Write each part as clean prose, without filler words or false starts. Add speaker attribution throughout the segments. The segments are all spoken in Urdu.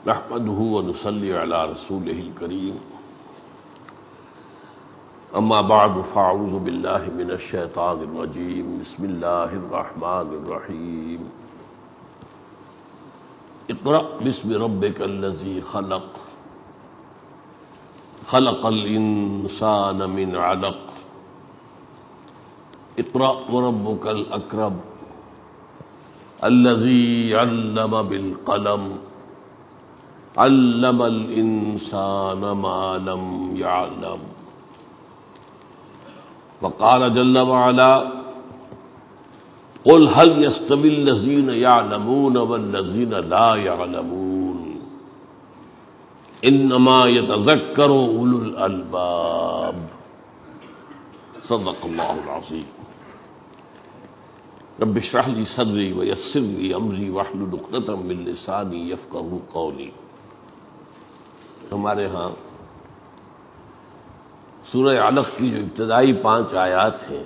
Speaker 1: نحمده ونصلي على رسوله الكريم اما بعد فاعوذ بالله من الشيطان الرجيم بسم الله الرحمن الرحيم اقرأ باسم ربك الذي خلق خلق الإنسان من علق اقرأ وربك الأكرم الذي علم بالقلم علم الإنسان ما لم يعلم وقال جل وعلا قل هل يستوي الذين يعلمون والذين لا يعلمون انما يتذكر اولو الالباب صدق الله العظيم رب اشرح لي صدري ويسر لي امري واحلل عقدة من لساني يفقهوا قولي۔ ہمارے ہاں سورہ علق کی جو ابتدائی 5 آیات ہیں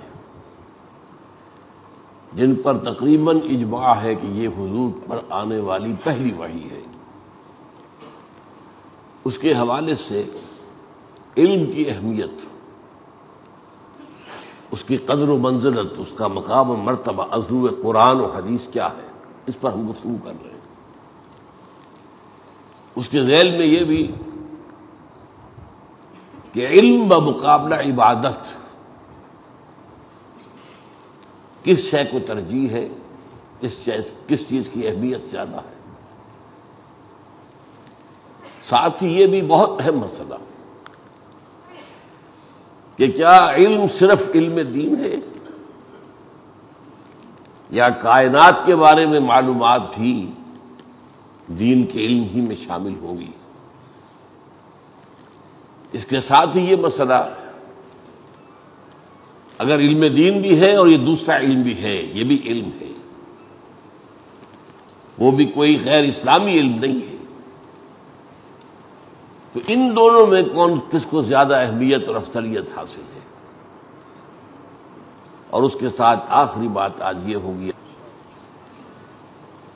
Speaker 1: جن پر تقریباً اجماع ہے کہ یہ حضور پر آنے والی پہلی وحی ہے، اس کے حوالے سے علم کی اہمیت، اس کی قدر و منزلت، اس کا مقام و مرتبہ از روئے قرآن و حدیث کیا ہے، اس پر ہم گفتگو کر رہے ہیں۔ اس کے ذیل میں یہ بھی کہ علم بمقابلہ عبادت کس شے کو ترجیح ہے، کس چیز کی اہمیت زیادہ ہے۔ ساتھ ہی یہ بھی بہت اہم مسئلہ کہ کیا علم صرف علم دین ہے یا کائنات کے بارے میں معلومات بھی دین کے علم ہی میں شامل ہوں گی۔ اس کے ساتھ ہی یہ مسئلہ اگر علم دین بھی ہے اور یہ دوسرا علم بھی ہے، یہ بھی علم ہے، وہ بھی کوئی غیر اسلامی علم نہیں ہے، تو ان دونوں میں کس کو زیادہ اہمیت اور افضلیت حاصل ہے۔ اور اس کے ساتھ آخری بات آج یہ ہوگی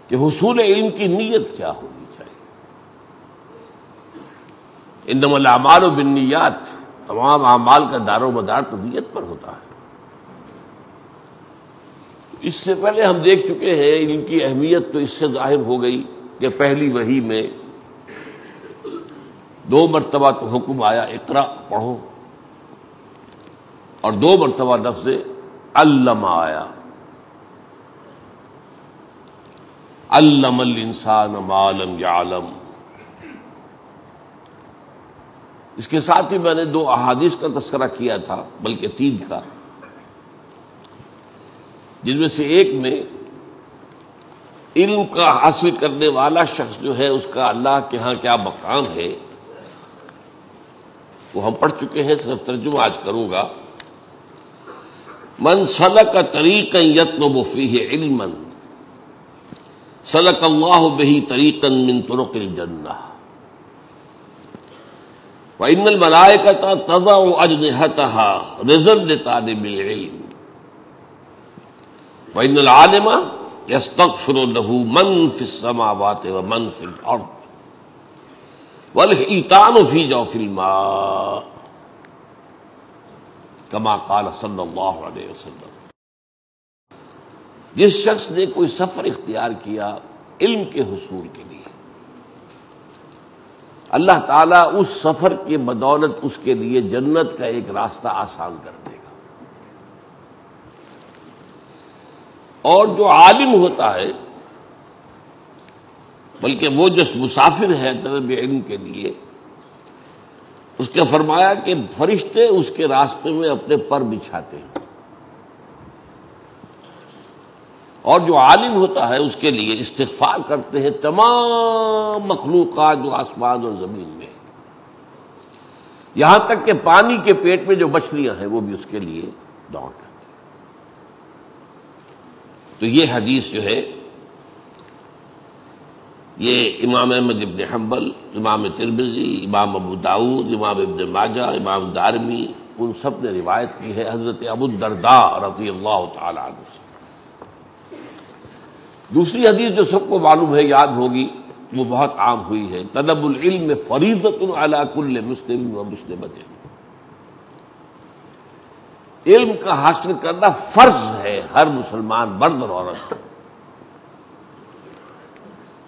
Speaker 1: کہ حصول علم کی نیت کیا ہونی چاہیے۔ انما الاعمال بالنیات، تمام اعمال کا دار و مدار تو نیت پر ہوتا ہے۔ اس سے پہلے ہم دیکھ چکے ہیں علم کی اہمیت تو اس سے ظاہر ہو گئی کہ پہلی وحی میں 2 مرتبہ تو حکم آیا اقرأ پڑھو، اور 2 مرتبہ لفظ علم آیا، علم الانسان ما لم يعلم۔ اس کے ساتھ ہی میں نے 2 احادیث کا تذکرہ کیا تھا، بلکہ 3 کا، جن میں سے ایک میں علم کا حاصل کرنے والا شخص جو ہے اس کا اللہ کے ہاں کیا مقام ہے وہ ہم پڑھ چکے ہیں، صرف ترجمہ آج کروں گا۔ من سلک طریقا یطلب فیہ علما سلک اللہ بہ طریقا من طرق الجنہ وإن الملائکۃ تضع اجنحتها رضا لطالب العلم وإن العالم يستغفر له من في السماوات ومن في الأرض والحيتان في جوف الماء كما قال صلی اللہ علیہ وسلم۔ جس شخص نے کوئی سفر اختیار کیا علم کے حصول کے لیے، اللہ تعالیٰ اس سفر کی بدولت اس کے لیے جنت کا ایک راستہ آسان کر دے گا۔ اور جو عالم ہوتا ہے، بلکہ وہ جو مسافر ہے طلب علم کے لیے، اس کا فرمایا کہ فرشتے اس کے راستے میں اپنے پر بچھاتے ہیں، اور جو عالم ہوتا ہے اس کے لیے استغفار کرتے ہیں تمام مخلوقات جو آسمان اور زمین میں، یہاں تک کہ پانی کے پیٹ میں جو مچھلیاں ہیں وہ بھی اس کے لیے دعا کرتے ہیں۔ تو یہ حدیث جو ہے یہ امام احمد ابن حنبل، امام ترمذی، امام ابو داؤد، امام ابن ماجہ، امام دارمی، ان سب نے روایت کی ہے حضرت ابو الدرداء رضی اللہ تعالی عنہ سے۔ دوسری حدیث جو سب کو معلوم ہے، یاد ہوگی، وہ بہت عام ہوئی ہے. طلب العلم فریضۃ علی کل مسلم و مسلمۃ. علم کا حاصل کرنا فرض ہے ہر مسلمان مرد اور عورت پر.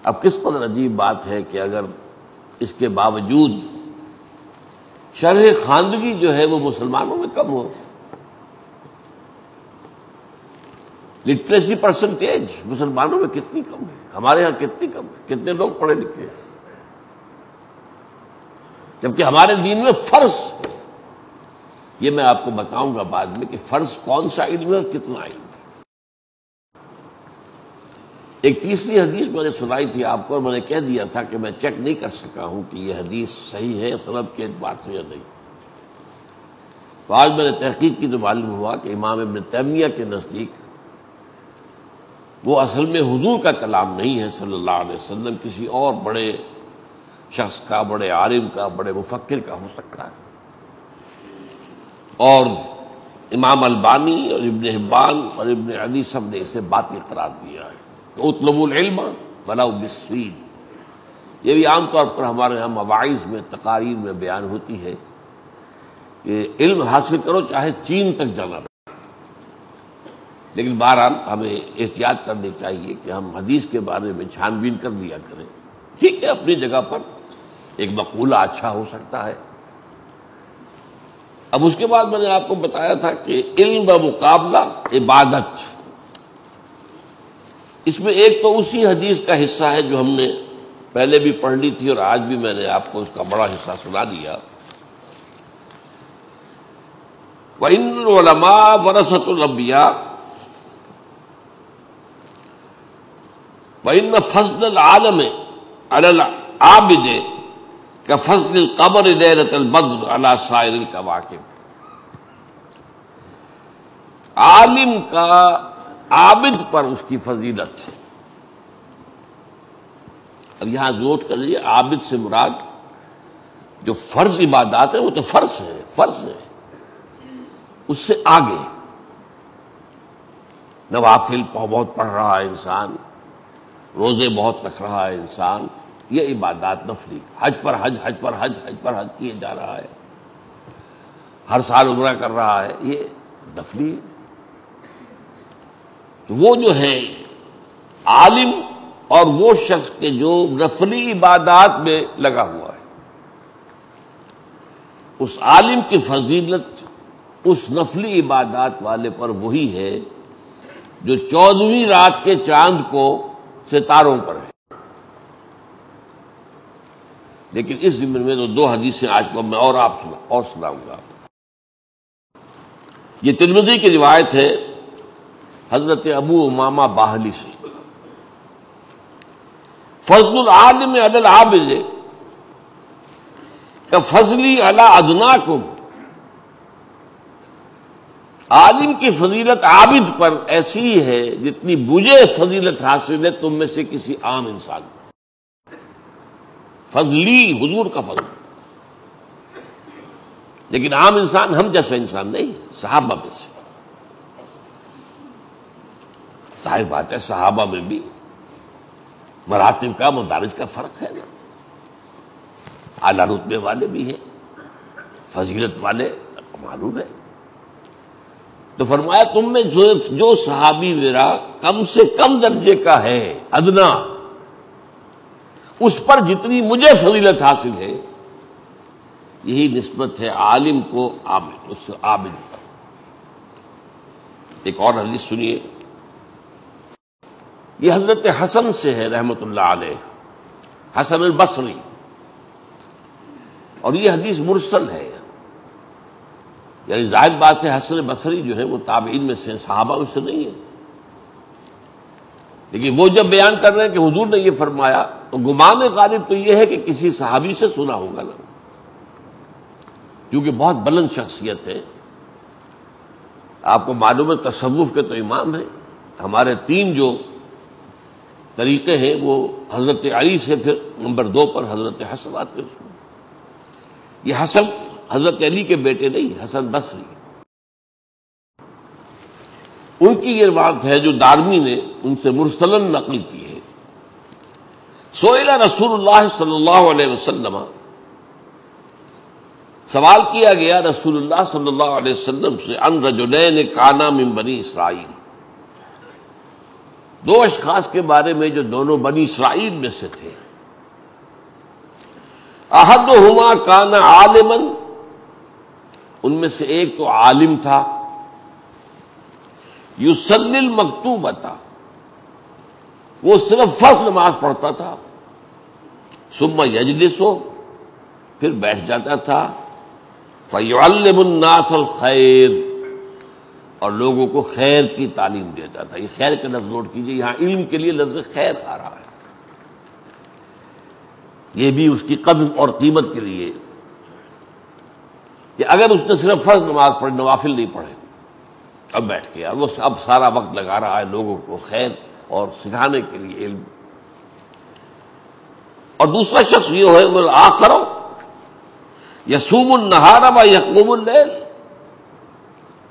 Speaker 1: اب کس قدر عجیب بات ہے کہ اگر اس کے باوجود شرح خواندگی جو ہے وہ مسلمانوں میں کم ہو. لٹریسی پرسنٹیج مسلمانوں میں کتنی کم ہے، ہمارے ہاں کتنی کم ہے، کتنے لوگ پڑھے لکھے ہیں، جبکہ ہمارے دین میں فرض ہے. یہ میں آپ کو بتاؤں گا بعد میں کہ فرض کون سا علم ہے اور کتنا علم ہے. ایک تیسری حدیث میں نے سنائی تھی آپ کو، اور میں نے کہہ دیا تھا کہ میں چیک نہیں کر سکا ہوں کہ یہ حدیث صحیح ہے سند کے اعتبار سے یا نہیں. تو آج میں نے تحقیق کی تو معلوم ہوا کہ امام ابن تیمیہ کے نزدیک وہ اصل میں حضور کا کلام نہیں ہے صلی اللہ علیہ وسلم، کسی اور بڑے شخص کا، بڑے عالم کا، بڑے مفکر کا ہو سکتا ہے. اور امام البانی اور ابن حبان اور ابن علی سب نے اسے باطل قرار دیا ہے. اطلبوا العلم ولو بالسوین، یہ بھی عام طور پر ہمارے یہاں مواعظ میں، تقاریر میں بیان ہوتی ہے کہ علم حاصل کرو چاہے چین تک جانا پڑے. لیکن بہرحال ہمیں احتیاط کرنی چاہیے کہ ہم حدیث کے بارے میں چھان بین کر لیا کریں. ٹھیک ہے، اپنی جگہ پر ایک مقولہ اچھا ہو سکتا ہے. اب اس کے بعد میں نے آپ کو بتایا تھا کہ علم بمقابلہ عبادت، اس میں ایک تو اسی حدیث کا حصہ ہے جو ہم نے پہلے بھی پڑھ لی تھی اور آج بھی میں نے آپ کو اس کا بڑا حصہ سنا دیا. وَإِنَّ الْعُلَمَاءَ وَرَثَةُ الْأَنبِيَاءِ وَإِنَّ فَضْلَ الْعَالِمِ عَلَى الْعَابِدِ كَفَضْلِ الْقَمَرِ لَيْلَةَ الْبَدْرِ عَلَى سَائِرِ الْكَوَاكِبِ. عالم کا عابد پر اس کی فضیلت. اب یہاں نوٹ کر لیجیے، عابد سے مراد جو فرض عبادات ہیں وہ تو فرض ہے، فرض ہے. اس سے آگے نوافل بہت پڑھ رہا ہے انسان، روزے بہت رکھ رہا ہے انسان، یہ عبادات نفلی. حج پر حج، حج پر حج، حج پر حج کیے جا رہا ہے، ہر سال عمرہ کر رہا ہے، یہ نفلی. وہ جو ہے عالم اور وہ شخص کے جو نفلی عبادات میں لگا ہوا ہے، اس عالم کی فضیلت اس نفلی عبادات والے پر وہی ہے جو 14ویں رات کے چاند کو ستاروں پر ہے. لیکن اس ضمن میں تو 2 حدیثیں آج کو میں اور سناؤں گا. یہ ترمذی کی روایت ہے حضرت ابو امامہ باہلی سے. فضل العالم علی العابد کفضلی علی ادناکم. عالم کی فضیلت عابد پر ایسی ہی ہے جتنی مجھے فضیلت حاصل ہے تم میں سے کسی عام انسان پر. فضلی حضور کا فضل. لیکن عام انسان ہم جیسا انسان نہیں، صحابہ میں سے. ظاہر بات ہے صحابہ میں بھی مراتب کا، مدارج کا فرق ہے نا. اعلیٰ رتبے والے بھی ہیں، فضیلت والے معلوم ہے. تو فرمایا تم میں جو صحابی میرا کم سے کم درجے کا ہے، ادنا، اس پر جتنی مجھے فضیلت حاصل ہے یہی نسبت ہے عالم کو عابد، اس عابد پر. ایک اور حدیث سنیے، یہ حضرت حسن سے ہے رحمۃ اللہ علیہ، حسن البصری. اور یہ حدیث مرسل ہے، یعنی ظاہر بات ہے حسن بصری جو ہے وہ تابعین میں سے، صحابہ میں سے نہیں ہے. لیکن وہ جب بیان کر رہے ہیں کہ حضور نے یہ فرمایا تو گمان غالب تو یہ ہے کہ کسی صحابی سے سنا ہوگا نا، کیونکہ بہت بلند شخصیت ہے. آپ کو معلوم ہے تصوف کے تو امام ہیں. ہمارے 3 جو طریقے ہیں وہ حضرت علی سے، پھر نمبر 2 پر حضرت حسن آتے ہیں. یہ حسن حضرت علی کے بیٹے نہیں، حسن بصری. ان کی یہ بات ہے جو دارمی نے ان سے مرسلن نقل کی ہے. سئل رسول اللہ صلی اللہ علیہ وسلم، سوال کیا گیا رسول اللہ صلی اللہ علیہ وسلم سے عن رجلین کانا من بنی اسرائیل، دو اشخاص کے بارے میں جو دونوں بنی اسرائیل میں سے تھے. احدہما کان عالما، ان میں سے ایک تو عالم تھا، یصلی المکتوبۃ، وہ صرف فرض نماز پڑھتا تھا، ثم یجلس، پھر بیٹھ جاتا تھا، فیعلم الناس الخیر، اور لوگوں کو خیر کی تعلیم دیتا تھا. یہ خیر کا لفظ نوٹ کیجیے، یہاں علم کے لیے لفظ خیر آ رہا ہے. یہ بھی اس کی قدر اور قیمت کے لیے کہ اگر اس نے صرف فرض نماز پڑھی، نوافل نہیں پڑھے، اب بیٹھ کے وہ اب سارا وقت لگا رہا ہے لوگوں کو خیر اور سکھانے کے لیے علم. اور دوسرا شخص یہ ہے والآخر یصوم النہار و یقوم اللیل،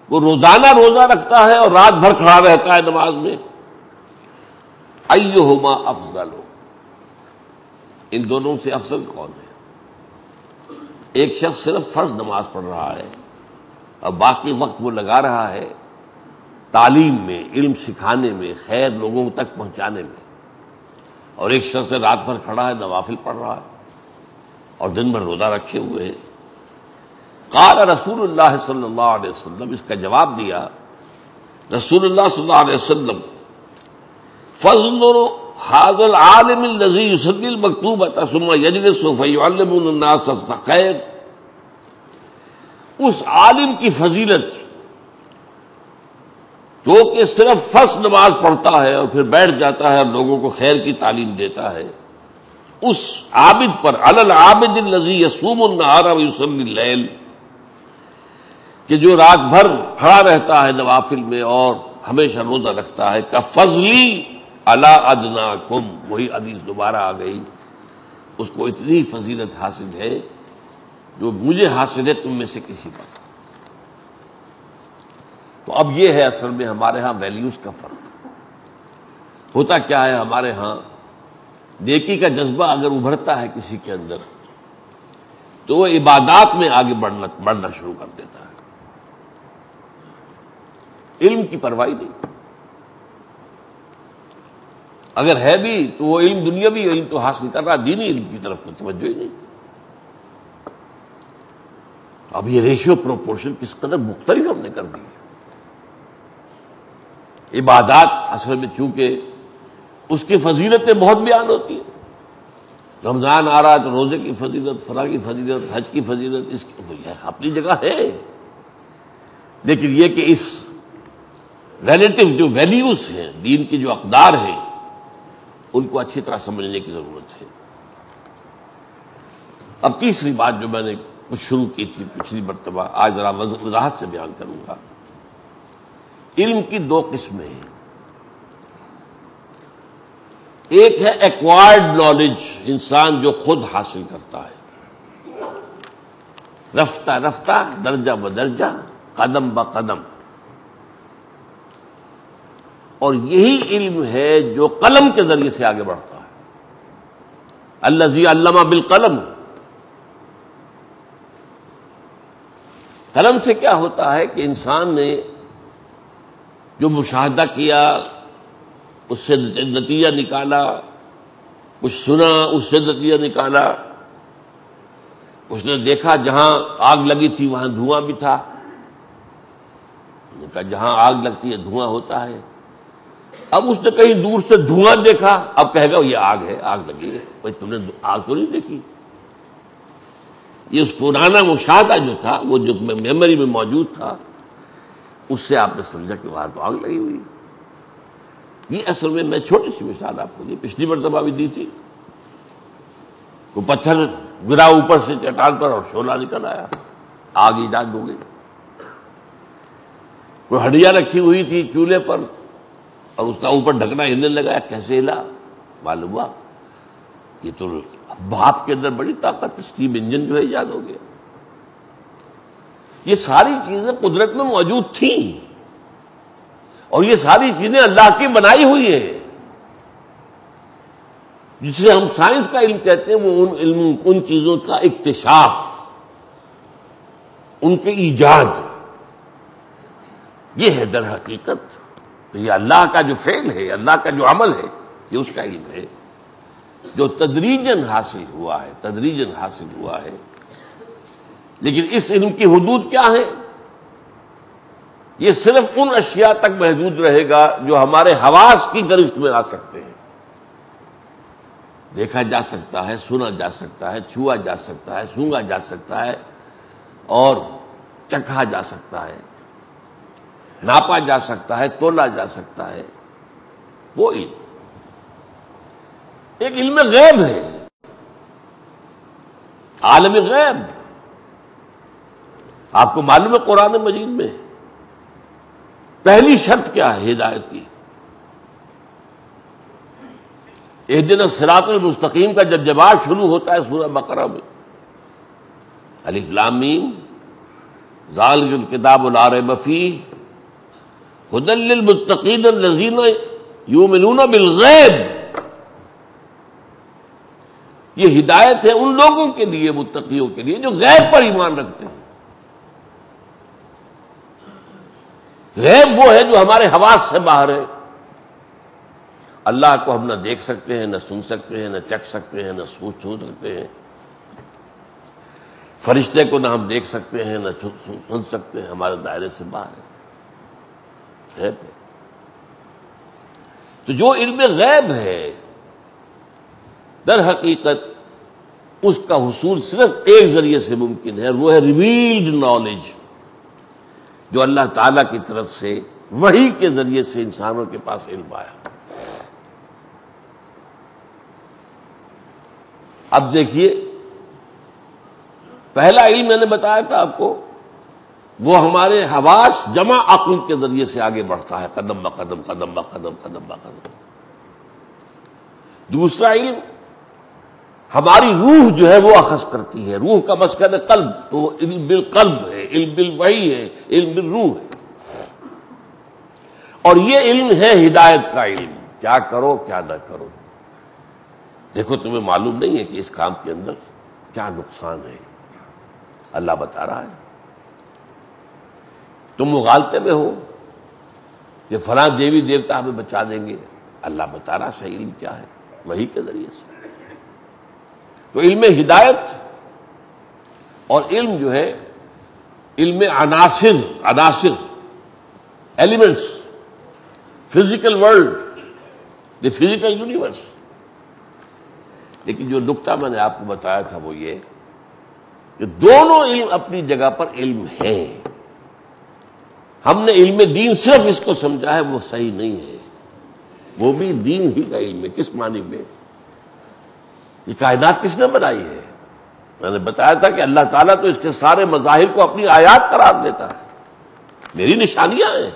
Speaker 1: وہ روزانہ روزہ رکھتا ہے اور رات بھر کھڑا رہتا ہے نماز میں. ایہما افضل، ان دونوں سے افضل کون ہے؟ ایک شخص صرف فرض نماز پڑھ رہا ہے اور باقی وقت وہ لگا رہا ہے تعلیم میں، علم سکھانے میں، خیر لوگوں تک پہنچانے میں، اور ایک شخص رات بھر کھڑا ہے نوافل پڑھ رہا ہے اور دن بھر روزہ رکھے ہوئے ہیں. قال رسول اللہ صلی اللہ علیہ وسلم، اس کا جواب دیا رسول اللہ صلی اللہ علیہ وسلم، فانظروا هذا العالم الذي يصلي المكتوبة ثم يجلس فيعلم الناس الخير، اس عالم کی فضیلت جو کہ صرف فرض نماز پڑھتا ہے اور پھر بیٹھ جاتا ہے اور لوگوں کو خیر کی تعلیم دیتا ہے، اس عابد پر، علی العابد الذی یصوم النہار ویصلی اللیل، کہ جو رات بھر کھڑا رہتا ہے نوافل میں اور ہمیشہ روزہ رکھتا ہے، کفضلی علی ادناکم، وہی حدیث دوبارہ آ گئی، اس کو اتنی فضیلت حاصل ہے جو مجھے حاصل ہے تم میں سے کسی پر. تو اب یہ ہے اصل میں ہمارے ہاں ویلیوز کا فرق. ہوتا کیا ہے ہمارے ہاں، نیکی کا جذبہ اگر ابھرتا ہے کسی کے اندر تو وہ عبادات میں آگے بڑھنا شروع کر دیتا ہے، علم کی پرواہ نہیں. اگر ہے بھی تو وہ علم دنیاوی علم تو حاصل کر رہا، دینی علم کی طرف تو توجہ ہی نہیں. اب یہ ریشیو پروپورشن کس قدر مختلف ہم نے کر دی ہے. عبادات اصل میں چونکہ اس کی فضیلتیں بہت بیان ہوتی ہیں، رمضان آ رہا ہے تو روزے کی فضیلت، فلاں کی فضیلت، حج کی فضیلت، اس کی اپنی جگہ ہے، لیکن یہ کہ اس ریلیٹو جو ویلیوز ہیں، دین کی جو اقدار ہیں، ان کو اچھی طرح سمجھنے کی ضرورت ہے. اب تیسری بات جو میں نے کچھ شروع کی تھی پچھلی مرتبہ، آج ذرا وضاحت سے بیان کروں گا. علم کی دو قسمیں ہیں، ایک ہے ایکوائرڈ نالج، انسان جو خود حاصل کرتا ہے رفتہ رفتہ، درجہ بدرجہ، قدم بقدم، اور یہی علم ہے جو قلم کے ذریعے سے آگے بڑھتا ہے. الذی علم بالقلم، قلم سے کیا ہوتا ہے کہ انسان نے جو مشاہدہ کیا اس سے نتیجہ نکالا، کچھ سنا اس سے نتیجہ نکالا، اس نے دیکھا جہاں آگ لگی تھی وہاں دھواں بھی تھا، کہا جہاں آگ لگتی ہے دھواں ہوتا ہے. اب اس نے کہیں دور سے دھواں دیکھا، اب کہے گا یہ آگ ہے، آگ لگی ہے. بھائی تم نے آگ تو نہیں دیکھی. یہ اس پرانا مشاہدہ جو تھا، وہ جو میموری میں موجود تھا، اس سے آپ نے سمجھا کہ وہاں تو آگ لگی ہوئی. یہ اصل میں چھوٹی سی مثال آپ کو دی، پچھلی مرتبہ بھی دی تھی. وہ پتھر گرا اوپر سے چٹان پر اور شعلہ نکل آیا، آگ ایجاد ہو گئی. کوئی ہڈیاں رکھی ہوئی تھی چولہے پر اور اس کا اوپر ڈھکنا ہلنے لگا، کیسے ہلا؟ معلوم ہوا یہ تو بھاپ کے اندر بڑی طاقت، اسٹیم انجن جو ہے ایجاد ہو گیا. یہ ساری چیزیں قدرت میں موجود تھیں اور یہ ساری چیزیں اللہ کی بنائی ہوئی ہیں. جسے ہم سائنس کا علم کہتے ہیں، وہ ان چیزوں کا اکتشاف، ان کے ایجاد، یہ ہے در حقیقت یہ اللہ کا جو فعل ہے، اللہ کا جو عمل ہے، یہ اس کا علم ہے جو تدریجاً حاصل ہوا ہے، تدریجاً حاصل ہوا ہے۔ لیکن اس علم کی حدود کیا ہیں؟ یہ صرف ان اشیاء تک محدود رہے گا جو ہمارے حواس کی گرفت میں آ سکتے ہیں۔ دیکھا جا سکتا ہے، سنا جا سکتا ہے، چھوا جا سکتا ہے، سونگا جا سکتا ہے، اور چکھا جا سکتا ہے، ناپا جا سکتا ہے، تولا جا سکتا ہے، وہ علم ایک علم غیب ہے، عالم غیب۔ آپ کو معلوم ہے قرآن مجید میں پہلی شرط کیا ہے ہدایت کی؟ اہدنا الصراط المستقیم کا جب جواب شروع ہوتا ہے سورہ بقرہ میں، الف لام میم ذالک الکتاب لا ریب فیہ ھدی للمتقین الذین یؤمنون بالغیب، یہ ہدایت ہے ان لوگوں کے لیے، متقیوں کے لیے جو غیب پر ایمان رکھتے ہیں۔ غیب وہ ہے جو ہمارے حواس سے باہر ہے۔ اللہ کو ہم نہ دیکھ سکتے ہیں، نہ سن سکتے ہیں، نہ چکھ سکتے ہیں، نہ سوچ سکتے ہیں۔ فرشتے کو نہ ہم دیکھ سکتے ہیں، نہ سن سکتے ہیں، ہمارے دائرے سے باہر ہے، غیب ہے۔ تو جو علم غیب ہے در حقیقت اس کا حصول صرف ایک ذریعے سے ممکن ہے، اور وہ ہے ریویلڈ نالج، جو اللہ تعالیٰ کی طرف سے وحی کے ذریعے سے انسانوں کے پاس علم آیا۔ اب دیکھیے، پہلا علم میں نے بتایا تھا آپ کو، وہ ہمارے حواس جمع عقل کے ذریعے سے آگے بڑھتا ہے، قدم بہ قدم، قدم بہ قدم، قدم بہ قدم۔ دوسرا علم ہماری روح جو ہے وہ اخذ کرتی ہے، روح کا مسکن قلب، تو وہ علم بالقلب ہے، علم بالوحی ہے، علم بالروح ہے۔ اور یہ علم ہے ہدایت کا علم، کیا کرو کیا نہ کرو۔ دیکھو تمہیں معلوم نہیں ہے کہ اس کام کے اندر کیا نقصان ہے، اللہ بتا رہا ہے۔ تم مغالطے میں ہو کہ فلاں دیوی دیوتا ہمیں بچا دیں گے، اللہ بتا رہا صحیح علم کیا ہے، وحی کے ذریعے سے۔ تو علم ہدایت اور علم جو ہے علم عناصر elements, physical world, the physical universe. لیکن جو نقطہ میں نے آپ کو بتایا تھا وہ یہ کہ دونوں علم اپنی جگہ پر علم ہیں۔ ہم نے علم دین صرف اس کو سمجھا ہے، وہ صحیح نہیں ہے، وہ بھی دین ہی کا علم ہے۔ کس معنی میں؟ یہ کائنات کس نے بنائی ہے؟ میں نے بتایا تھا کہ اللہ تعالیٰ تو اس کے سارے مظاہر کو اپنی آیات قرار دیتا ہے، میری نشانیاں ہیں،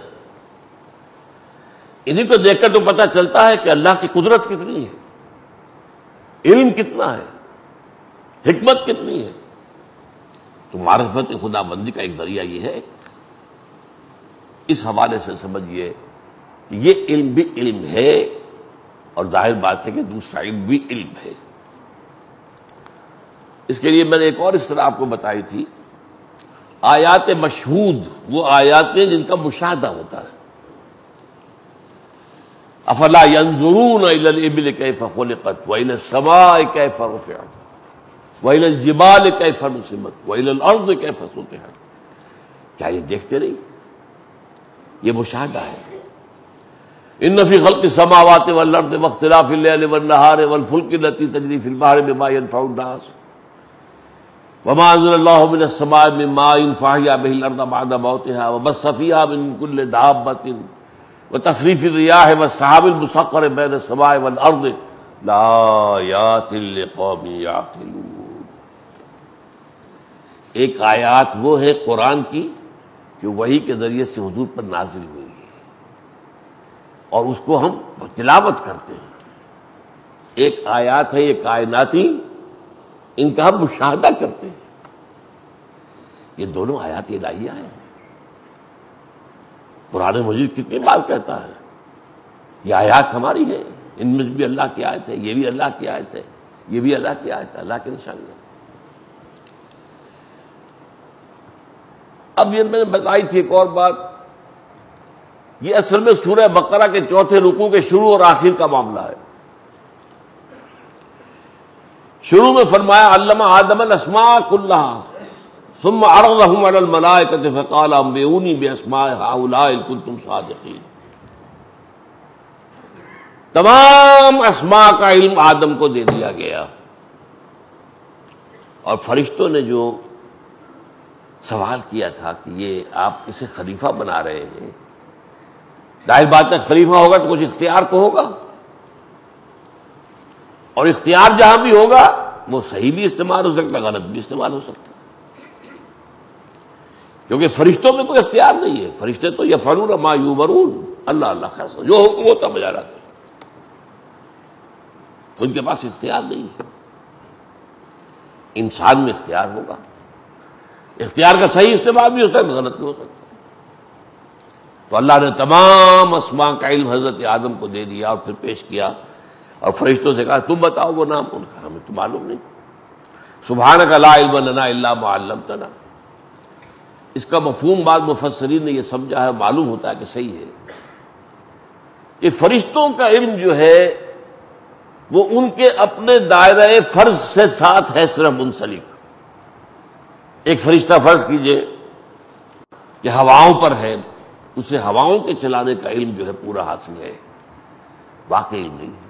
Speaker 1: انہیں کو دیکھ کر تو پتہ چلتا ہے کہ اللہ کی قدرت کتنی ہے، علم کتنا ہے، حکمت کتنی ہے۔ تو معرفت خدا بندی کا ایک ذریعہ یہ ہے۔ اس حوالے سے سمجھیے کہ یہ علم بھی علم ہے، اور ظاہر بات ہے کہ دوسرا علم بھی علم ہے۔ اس کے لیے میں نے ایک اور اس طرح آپ کو بتائی تھی، آیات مشہود، وہ آیات ہیں جن کا مشاہدہ ہوتا ہے۔ افلا ينظرون الى الابل كيف خلقت والى السماء كيف رفعت والى الجبال كيف نصبت والى الارض كيف سطحت، کیا یہ دیکھتے نہیں؟ یہ مشاہدہ ہے۔ ان فی خلق السماوات والارض واختلاف الليل والنهار والفلك التي تجري في البحر بما ينفع الناس وما انزل الله من السماء من ماء فاحيا به الارض بعد موتها وبث فيها من كل دابة وتصریف الریاح والسحاب المسخر بین السماء والارض لآیات لقوم یعقلون۔ ایک آیات وہ ہے قرآن کی جو وحی کے ذریعے سے حضور پر نازل ہوئی ہے، اور اس کو ہم تلاوت کرتے ہیں۔ ایک آیات ہے یہ کائناتی، ان کا ہم مشاہدہ کرتے ہیں۔ یہ دونوں آیات الہیہ ہیں۔ قرآن مجید کتنی بار کہتا ہے یہ آیات ہماری ہیں، ان میں بھی اللہ کی آیت ہے، یہ بھی اللہ کی آیت ہے، یہ بھی اللہ کی آیت ہے، اللہ کی نشانیاں۔ اب یہ میں نے بتائی تھی ایک اور بات، یہ اصل میں سورہ بقرہ کے چوتھے رکوع کے شروع اور آخر کا معاملہ ہے۔ شروع میں فرمایا علم آدم الاسماء کلھا ثم عرضهم على الملائکۃ فقال انبئونی باسماء ہؤلاء ان کنتم صادقین۔ تمام اسماء کا علم آدم کو دے دیا گیا، اور فرشتوں نے جو سوال کیا تھا کہ یہ آپ اسے خلیفہ بنا رہے ہیں، ظاہر بات ہے خلیفہ ہوگا تو کچھ اختیار تو ہوگا، اور اختیار جہاں بھی ہوگا وہ صحیح بھی استعمال ہو سکتا ہے، غلط بھی استعمال ہو سکتا ہے، کیونکہ فرشتوں میں کوئی اختیار نہیں ہے، فرشتے تو یفعلون ما یؤمرون، اللہ اللہ خیر جو حکم ہوتا بجا لاتے، ان کے پاس اختیار نہیں ہے۔ انسان میں اختیار ہوگا، اختیار کا صحیح استعمال بھی ہو سکتا ہے، غلط بھی ہو سکتا ہے۔ تو اللہ نے تمام اسماء کا علم حضرت آدم کو دے دیا اور پھر پیش کیا، اور فرشتوں سے کہا تم بتاؤ وہ نام، ان کا ہمیں تو معلوم نہیں، سبحانک لا علم لنا الا ما علمتنا۔ اس کا مفہوم بعض مفسرین نے یہ سمجھا ہے، معلوم ہوتا ہے کہ صحیح ہے، کہ فرشتوں کا علم جو ہے وہ ان کے اپنے دائرہ فرض سے ساتھ ہے صرف منسلک۔ ایک فرشتہ فرض کیجئے کہ ہواؤں پر ہے، اسے ہواؤں کے چلانے کا علم جو ہے پورا حاصل ہے، واقعی علم نہیں ہے،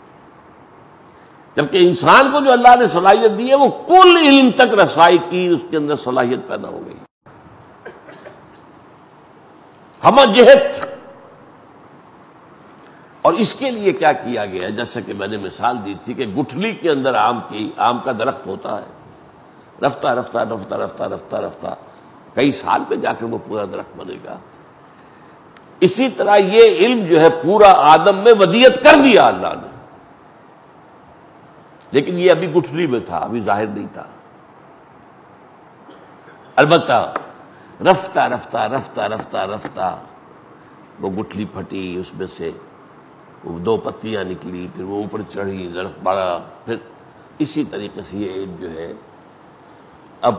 Speaker 1: جبکہ انسان کو جو اللہ نے صلاحیت دی ہے وہ کل علم تک رسائی کی اس کے اندر صلاحیت پیدا ہو گئی، ہم جہت۔ اور اس کے لیے کیا کیا گیا، جیسا کہ میں نے مثال دی تھی کہ گٹھلی کے اندر آم کا درخت ہوتا ہے، رفتہ رفتہ رفتہ رفتہ رفتہ رفتہ کئی سال میں جا کے وہ پورا درخت بنے گا، اسی طرح یہ علم جو ہے پورا آدم میں ودیت کر دیا اللہ نے، لیکن یہ ابھی گٹھلی میں تھا، ابھی ظاہر نہیں تھا۔ البتہ رفتہ رفتہ رفتہ رفتہ رفتہ وہ گٹھلی پھٹی، اس میں سے وہ دو پتیاں نکلی، پھر وہ اوپر چڑھی، درخت بڑھا، پھر اسی طریقے سے یہ علم جو ہے اب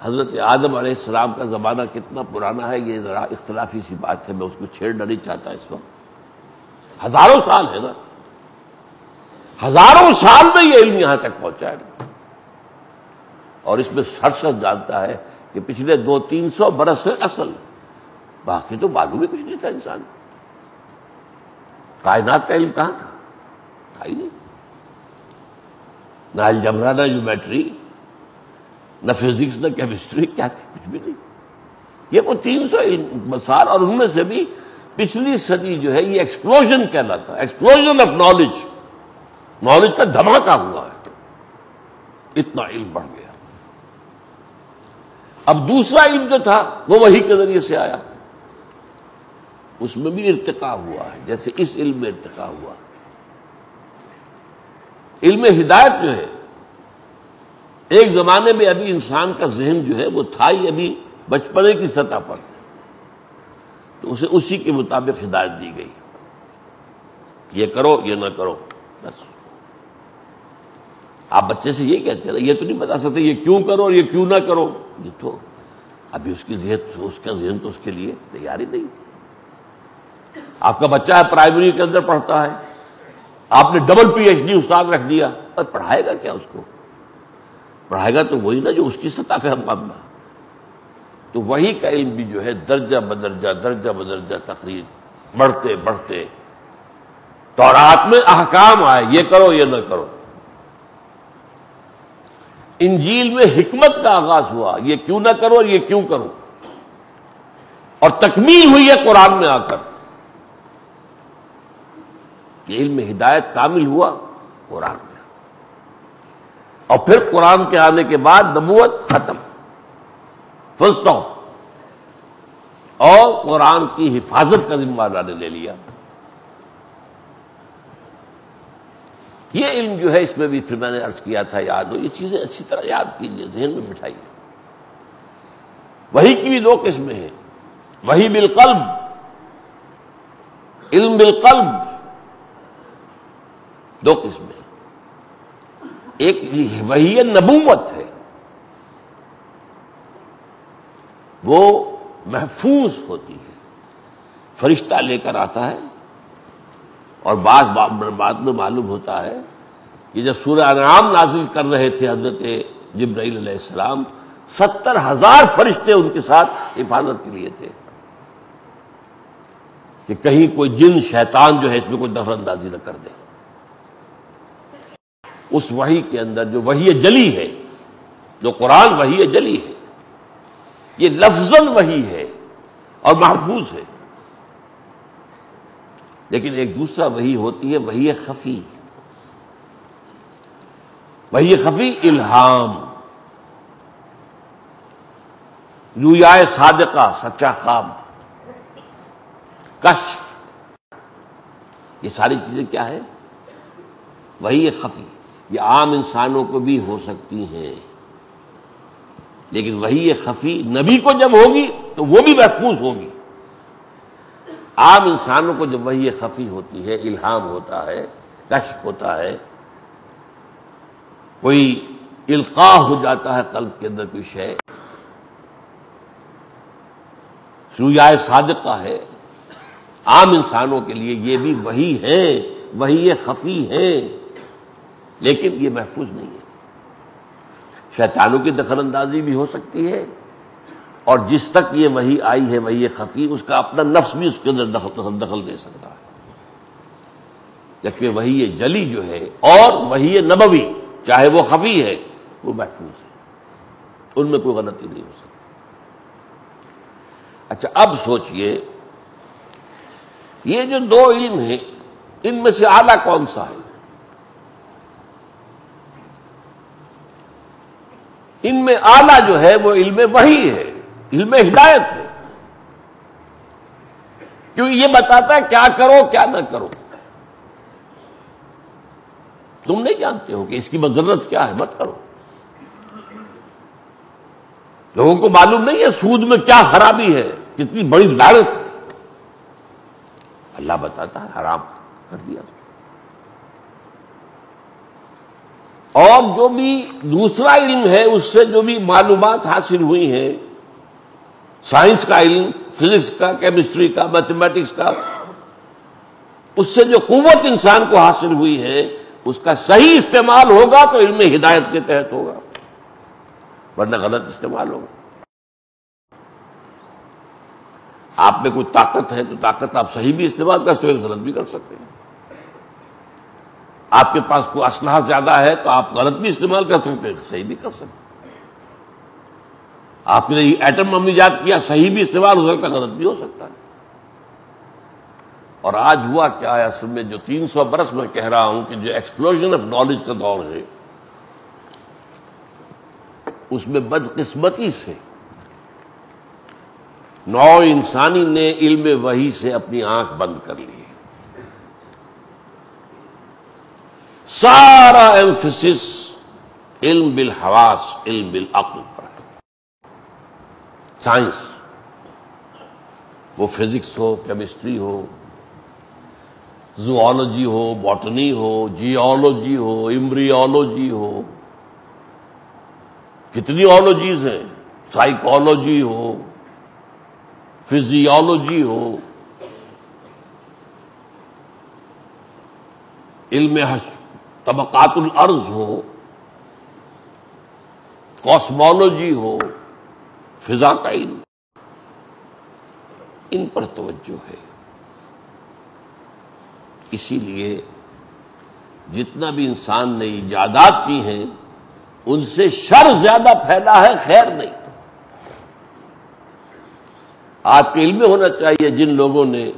Speaker 1: حضرت آدم علیہ السلام کا زمانہ کتنا پرانا ہے یہ ذرا اختلافی سی بات ہے، میں اس کو چھیڑنا نہیں چاہتا اس وقت، ہزاروں سال ہے نا، ہزاروں سال میں یہ علم یہاں تک پہنچا ہے، اور اس میں ہر شخص جانتا ہے کہ پچھلے 200-300 برس سے اصل، باقی تو معلوم ہی کچھ نہیں تھا انسان کو۔ کائنات کا علم کہاں تھا ہی نہیں، نہ الجبرا، نہ جیومیٹری، نہ فزکس، نہ کیمسٹری، کیا تھی، کچھ بھی نہیں۔ یہ وہ 300 سال، اور ان میں سے بھی پچھلی صدی جو ہے یہ ایکسپلوژن کہلاتا ہے، ایکسپلوژن آف نالج، نالج کا دھماکہ ہوا ہے، اتنا علم بڑھ گیا۔ اب دوسرا علم جو تھا وہ وحی کے ذریعے سے آیا، اس میں بھی ارتقاء ہوا ہے، جیسے اس علم میں ارتقاء ہوا۔ علم ہدایت جو ہے ایک زمانے میں ابھی انسان کا ذہن جو ہے وہ تھا ہی ابھی بچپنے کی سطح پر، تو اسے اسی کے مطابق ہدایت دی گئی، یہ کرو یہ نہ کرو، بس۔ آپ بچے سے یہ کہتے ہیں، یہ تو نہیں بتا سکتے یہ کیوں کرو اور یہ کیوں نہ کرو، یہ تو ابھی اس کا ذہن تو اس کے لیے تیار ہی نہیں۔ آپ کا بچہ ہے پرائمری کے اندر پڑھتا ہے، آپ نے ڈبل پی ایچ ڈی استاد رکھ دیا، اور پڑھائے گا کیا اس کو؟ پڑھائے گا تو وہی نا جو اس کی سطح کا معاملہ۔ تو وہی کا علم بھی جو ہے درجہ بدرجہ تقریر بڑھتے بڑھتے تورات میں احکام آئے، یہ کرو یہ نہ کرو، انجیل میں حکمت کا آغاز ہوا، یہ کیوں نہ کرو اور یہ کیوں کرو، اور تکمیل ہوئی ہے قرآن میں آ کر، یہ علم ہدایت کامل ہوا قرآن میں، اور پھر قرآن کے آنے کے بعد نبوت ختم، فل سٹاپ، اور قرآن کی حفاظت کا ذمہ اللہ نے لے لیا۔ یہ علم جو ہے اس میں بھی پھر میں نے عرض کیا تھا، یاد ہو، یہ چیزیں اچھی طرح یاد کیجیے، ذہن میں بٹھائیے۔ وحی کی بھی دو قسمیں ہیں، وحی بالقلب، علم بالقلب، دو قسمیں، ایک وحی نبوت ہے، وہ محفوظ ہوتی ہے، فرشتہ لے کر آتا ہے، اور بعد میں معلوم ہوتا ہے کہ جب سورہ انعام نازل کر رہے تھے حضرت جبرائیل علیہ السلام، 70,000 فرشتے ان کے ساتھ حفاظت کے لیے تھے کہ کہیں کوئی جن شیطان جو ہے اس میں کوئی دخل اندازی نہ کر دے۔ اس وحی کے اندر جو وحی جلی ہے، جو قرآن وحی جلی ہے، یہ لفظاً وحی ہے اور محفوظ ہے، لیکن ایک دوسرا وحی ہوتی ہے وحی خفی۔ وحی خفی الہام، رویائے صادقہ، سچا خواب، کشف، یہ ساری چیزیں کیا ہے؟ وحی خفی۔ یہ عام انسانوں کو بھی ہو سکتی ہیں، لیکن وحی خفی نبی کو جب ہوگی تو وہ بھی محفوظ ہوگی۔ عام انسانوں کو جب وحی خفی ہوتی ہے، الہام ہوتا ہے، کشف ہوتا ہے، کوئی القاء ہو جاتا ہے قلب کے اندر کوئی شے، رویائے صادقہ ہے، عام انسانوں کے لیے یہ بھی وحی ہے، وحی خفی ہے، لیکن یہ محفوظ نہیں ہے۔ شیطانوں کی دخل اندازی بھی ہو سکتی ہے، اور جس تک یہ وحی آئی ہے وحی خفی، اس کا اپنا نفس بھی اس کے اندر دخل دے سکتا ہے، جبکہ وحی جلی جو ہے اور وحی نبوی، چاہے وہ خفی ہے، وہ محفوظ ہے، ان میں کوئی غلطی نہیں ہو سکتی۔ اچھا، اب سوچئے یہ جو دو علم ہیں، ان میں سے اعلیٰ کون سا ہے؟ ان میں اعلیٰ جو ہے وہ علم وحی ہے، علم ہدایت ہے، کیونکہ یہ بتاتا ہے کیا کرو کیا نہ کرو۔ تم نہیں جانتے ہو کہ اس کی مضرت کیا ہے، مت کرو۔ لوگوں کو معلوم نہیں ہے سود میں کیا خرابی ہے، کتنی بڑی لعنت ہے، اللہ بتاتا ہے حرام کر دیا۔ اور جو بھی دوسرا علم ہے، اس سے جو بھی معلومات حاصل ہوئی ہیں، سائنس کا علم، فزکس کا، کیمسٹری کا، میتھمیٹکس کا، اس سے جو قوت انسان کو حاصل ہوئی ہے، اس کا صحیح استعمال ہوگا تو علم ہدایت کے تحت ہوگا، ورنہ غلط استعمال ہوگا۔ آپ میں کوئی طاقت ہے تو طاقت آپ صحیح بھی استعمال کر سکتے ہیں، غلط بھی کر سکتے ہیں۔ آپ کے پاس کوئی اسلحہ زیادہ ہے تو آپ غلط بھی استعمال کر سکتے ہیں، صحیح بھی کر سکتے ہیں۔ آپ نے یہ ایٹم بم ایجاد کیا، صحیح بھی استعمال ہو سکتا ہے، غلط بھی ہو سکتا ہے۔ اور آج ہوا کیا ہے اصل میں، جو 300 برس میں کہہ رہا ہوں کہ جو ایکسپلوژن آف نالج کا دور ہے، اس میں بدقسمتی سے نوع انسانی نے علم وحی سے اپنی آنکھ بند کر لی ہے۔ سارا ایمفسس علم بالحواس، علم بالعقل پر ہے۔ سائنس، وہ فزکس ہو، کیمسٹری ہو، زوالوجی ہو، باٹنی ہو، جیولوجی ہو، ایمبریولوجی ہو، کتنی آلوجیز ہیں، سائیکالوجی ہو، فزیولوجی ہو، علم طبقات الارض ہو، کاسمولوجی ہو، فضا کا علم، ان پر توجہ ہے۔ اسی لیے جتنا بھی انسان نے ایجادات کی ہیں، ان سے شر زیادہ پھیلا ہے، خیر نہیں۔ آپ کے علم میں ہونا چاہیے جن لوگوں نے،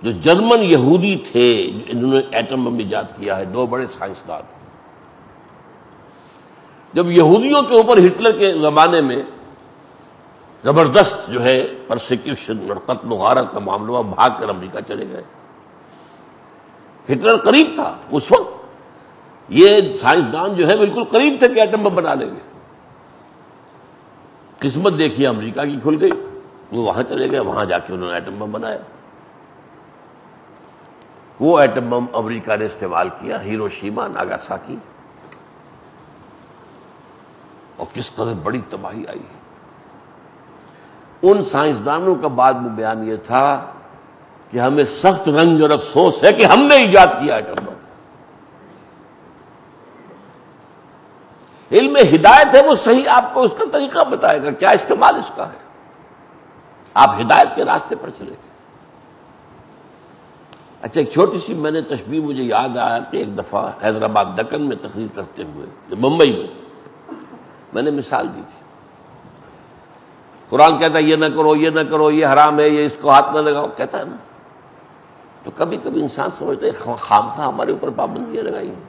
Speaker 1: جو جرمن یہودی تھے جنہوں نے ایٹم بم ایجاد کیا ہے، دو بڑے سائنسدان، جب یہودیوں کے اوپر ہٹلر کے زمانے میں زبردست جو ہے پرسیکیوشن اور قتل و غارت کا معاملہ ہوا، بھاگ کر امریکہ چلے گئے۔ ہٹلر قریب تھا اس وقت، یہ سائنسدان جو ہے بالکل قریب تھے کہ ایٹم بم بنا لیں گے۔ قسمت دیکھیے امریکہ کی کھل گئی، وہ وہاں چلے گئے، وہاں جا کے انہوں نے ایٹم بم بنایا۔ وہ ایٹم بم امریکہ نے استعمال کیا، ہیروشیما ناگاساکی، اور کس قدر بڑی تباہی آئی ہے۔ ان سائنسدانوں کا بعد میں بیان یہ تھا کہ ہمیں سخت رنج اور افسوس ہے کہ ہم نے ایجاد کیا ایٹم بم۔ علم ہدایت ہے، وہ صحیح آپ کو اس کا طریقہ بتائے گا، کیا استعمال اس کا ہے، آپ ہدایت کے راستے پر چلے گئے۔ اچھا، ایک چھوٹی سی میں نے تشبیہ مجھے یاد آیا کہ ایک دفعہ حیدرآباد دکن میں تقریر کرتے ہوئے، ممبئی میں نے مثال دی تھی۔ قرآن کہتا ہے یہ نہ کرو، یہ نہ کرو، یہ حرام ہے، یہ اس کو ہاتھ نہ لگاؤ، کہتا ہے نا۔ تو کبھی کبھی انسان سمجھتا ہے خامخواہ ہمارے اوپر پابندیاں لگائی ہیں۔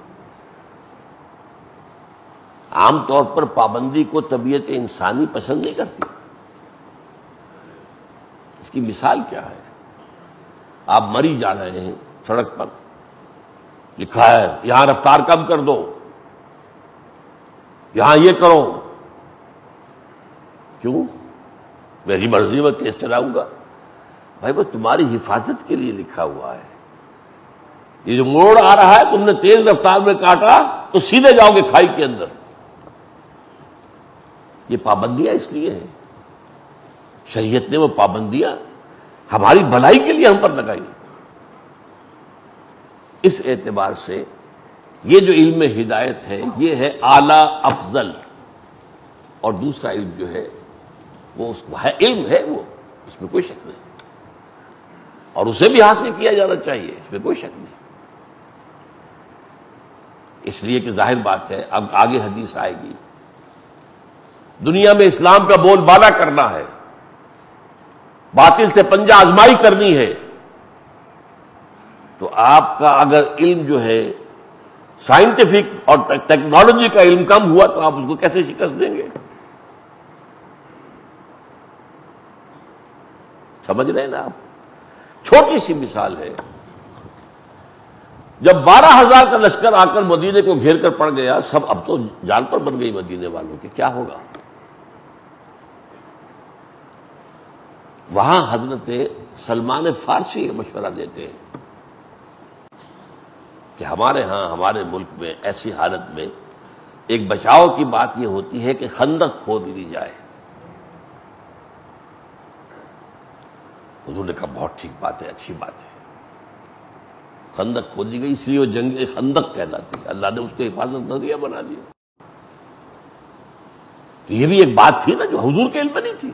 Speaker 1: عام طور پر پابندی کو طبیعت انسانی پسند نہیں کرتی۔ اس کی مثال کیا ہے؟ آپ مری جا رہے ہیں سڑک پر، لکھا ہے یہاں رفتار کم کر دو، یہاں یہ کرو، کیوں؟ میری مرضی میں تیز چلاؤں گا۔ بھائی وہ تمہاری حفاظت کے لیے لکھا ہوا ہے۔ یہ جو موڑ آ رہا ہے تم نے تیز رفتار میں کاٹا تو سیدھے جاؤ گے کھائی کے اندر۔ یہ پابندیاں اس لیے ہیں، شریعت نے وہ پابندیاں ہماری بھلائی کے لیے ہم پر لگائی۔ اس اعتبار سے یہ جو علم ہدایت ہے یہ ہے اعلیٰ افضل، اور دوسرا علم جو ہے وہ علم ہے، وہ اس میں کوئی شک نہیں، اور اسے بھی حاصل کیا جانا چاہیے، اس میں کوئی شک نہیں۔ اس لیے کہ ظاہر بات ہے، اب آگے حدیث آئے گی، دنیا میں اسلام کا بول بالا کرنا ہے، باطل سے پنجہ آزمائی کرنی ہے، تو آپ کا اگر علم جو ہے سائنٹیفک اور ٹیکنالوجی کا علم کم ہوا تو آپ اس کو کیسے شکست دیں گے؟ سمجھ رہے ہیں نا آپ؟ چھوٹی سی مثال ہے، جب 12,000 کا لشکر آ کر مدینے کو گھیر کر پڑ گیا، سب اب تو جان پر بن گئی مدینے والوں کے، کیا ہوگا؟ وہاں حضرت سلمان فارسی مشورہ دیتے ہیں کہ ہمارے ہاں ہمارے ملک میں ایسی حالت میں ایک بچاؤ کی بات یہ ہوتی ہے کہ خندق کھود لی جائے۔ حضور نے کہا بہت ٹھیک بات ہے، اچھی بات ہے۔ خندق کھودی گئی، اس لیے وہ جنگ خندق کہلاتی ہے، اللہ نے اس کو حفاظت نظریہ بنا دیا۔ تو یہ بھی ایک بات تھی نا جو حضور کے علم میں نہیں تھی۔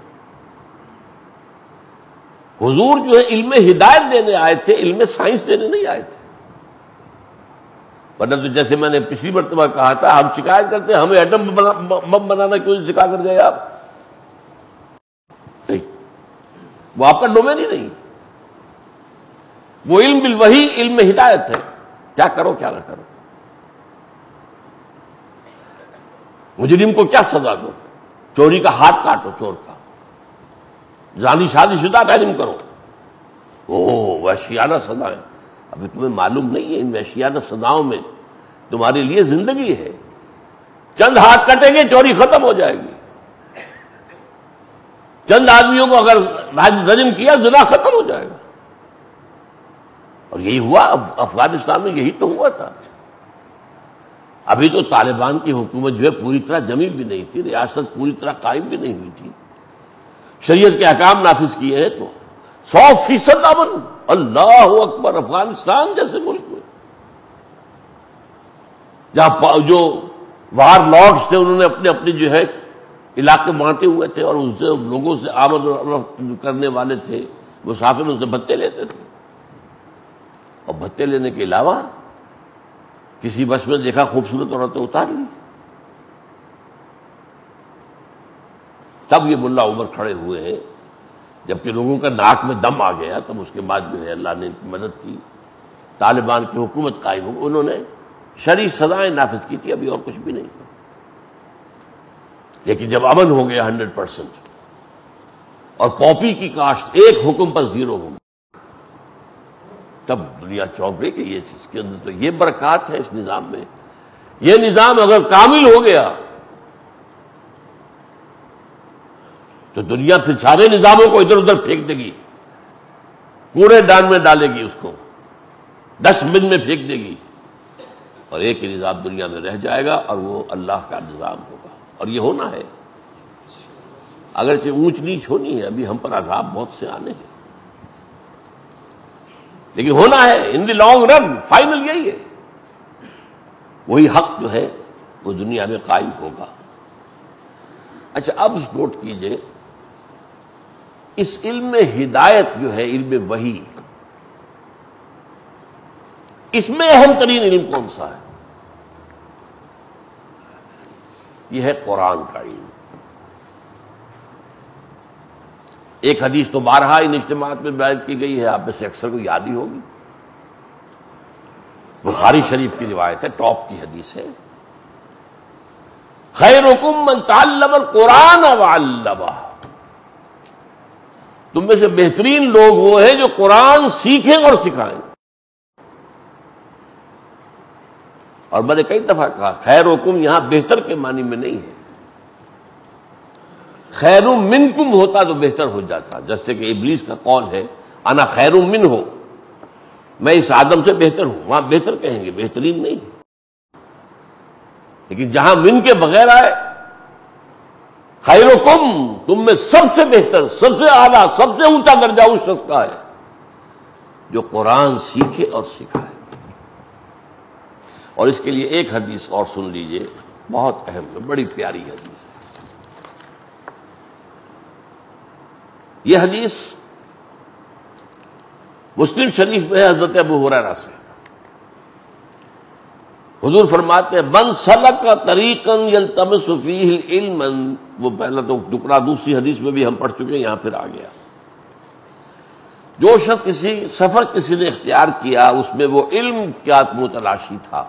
Speaker 1: حضور جو ہے علم ہدایت دینے آئے تھے، علم سائنس دینے نہیں آئے تھے۔ ورنہ تو جیسے میں نے پچھلی مرتبہ کہا تھا، ہم شکایت کرتے ہیں ہمیں ایٹم بم بنانا کیوں سکھا کر گئے آپ؟ نہیں، وہ آپ کا ڈومین ہی نہیں۔ وہ علم بالوحی علم ہدایت ہے، کیا کرو کیا نہ کرو، مجرم کو کیا سزا دو، چوری کا ہاتھ کاٹو چور کا، زانی شادی شدہ کا علم کرو، وحشیانہ سزائیں۔ ابھی تمہیں معلوم نہیں ہے ان وحشیانہ سزاؤں میں تمہارے لیے زندگی ہے، چند ہاتھ کٹیں گے چوری ختم ہو جائے گی، چند آدمیوں کو اگر رجم کیا زنا ختم ہو جائے گا۔ اور یہی ہوا افغانستان میں، یہی تو ہوا تھا۔ ابھی تو طالبان کی حکومت جو ہے پوری طرح جمی بھی نہیں تھی، ریاست پوری طرح قائم بھی نہیں ہوئی تھی، شریعت کے احکام نافذ کیے ہیں تو 100% امن۔ اللہ اکبر! افغانستان جیسے ملک میں جہاں جو وار لارڈز تھے انہوں نے اپنے اپنے جو ہے علاقے بانٹے ہوئے تھے، اور ان سے لوگوں سے آمد و رفت کرنے والے تھے مسافر ان سے بھتے لیتے تھے، اور بھتے لینے کے علاوہ کسی بس میں دیکھا خوبصورت عورتیں اتار لی۔ تب یہ ملا عمر کھڑے ہوئے ہیں، جبکہ لوگوں کا ناک میں دم آ گیا، تب اس کے بعد جو ہے اللہ نے ان کی مدد کی، طالبان کی حکومت قائم ہو، انہوں نے شرعی سزائیں نافذ کی تھی، ابھی اور کچھ بھی نہیں۔ لیکن جب امن ہو گیا 100% اور پاپی کی کاشت ایک حکم پر 0 ہو گئی، تب دنیا چونک گئی کہ یہ چیز کے اندر تو یہ برکات ہے اس نظام میں۔ یہ نظام اگر کامل ہو گیا تو دنیا پھر سارے نظاموں کو ادھر ادھر پھینک دے گی، کوڑے دان میں ڈالے گی اس کو، ڈسٹ بن میں پھینک دے گی، اور ایک ہی نظام دنیا میں رہ جائے گا، اور وہ اللہ کا نظام ہوگا. اور یہ ہونا ہے، اگرچہ اونچ نیچ ہونی ہے، ابھی ہم پر عذاب بہت سے آنے ہیں، لیکن ہونا ہے. ان دی لانگ رن فائنل یہی ہے، وہی حق جو ہے وہ دنیا میں قائم ہوگا. اچھا اب نوٹ کیجئے، اس علم ہدایت جو ہے، علم وحی، اس میں اہم ترین علم کون سا ہے؟ یہ ہے قرآن کا علم. ایک حدیث تو بارہا ان اجتماعات میں بیان کی گئی ہے، آپ میں سے اکثر کو یاد ہی ہوگی، بخاری شریف کی روایت ہے، ٹاپ کی حدیث ہے، خیرکم من تعلم القرآن وعلمہ. تم میں سے بہترین لوگ وہ ہیں جو قرآن سیکھیں اور سکھائیں. اور میں نے کئی دفعہ کہا خیرکم یہاں بہتر کے معنی میں نہیں ہے، خیر منکم ہوتا تو بہتر ہو جاتا، جیسے کہ ابلیس کا قول ہے انا خیر منہ، میں اس آدم سے بہتر ہوں، وہاں بہتر کہیں گے، بہترین نہیں. لیکن جہاں من کے بغیر آئے، خیرکم تم میں سب سے بہتر، سب سے اعلیٰ، سب سے اونچا درجہ اس شخص کا ہے جو قرآن سیکھے اور سکھائے. اور اس کے لیے ایک حدیث اور سن لیجئے، بہت اہم ہے، بڑی پیاری حدیث ہے. یہ حدیث مسلم شریف میں ہے، حضرت ابو ہریرہ سے. حضور فرماتے ہیں من سلک طریقا یلتمس فیہ علما، وہ پہلا تو ٹکڑا دوسری حدیث میں بھی ہم پڑھ چکے ہیں، یہاں پھر آ گیا. جو شخص کسی سفر کسی نے اختیار کیا، اس میں وہ علم کیا متلاشی تھا،